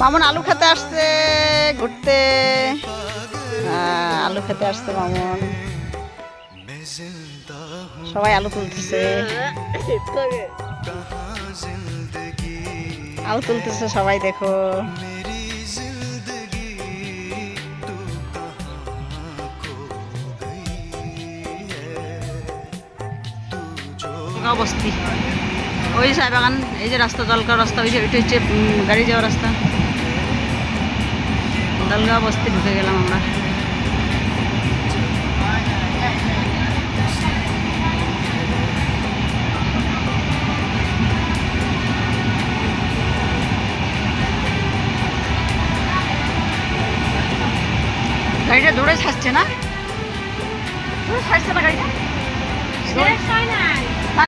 মামুন আলু খেতে আসছে ঘুরতে। আলু খেতে আসছে মামুন। সবাই আলু তুলতেছে, আলু তুলতেছে সবাই, দেখো। বস্তি ওই চায় বাগান, এই যে রাস্তা, দলগাঁও রাস্তা, ওই যে ওইটা হচ্ছে গাড়ি যাওয়ার রাস্তা। দলগাঁও বস্তি ঢুকে গেলাম আমরা। গাড়িটা দৌড়ে ছাড়ছে না, ছাড়ছে না গাড়িটা,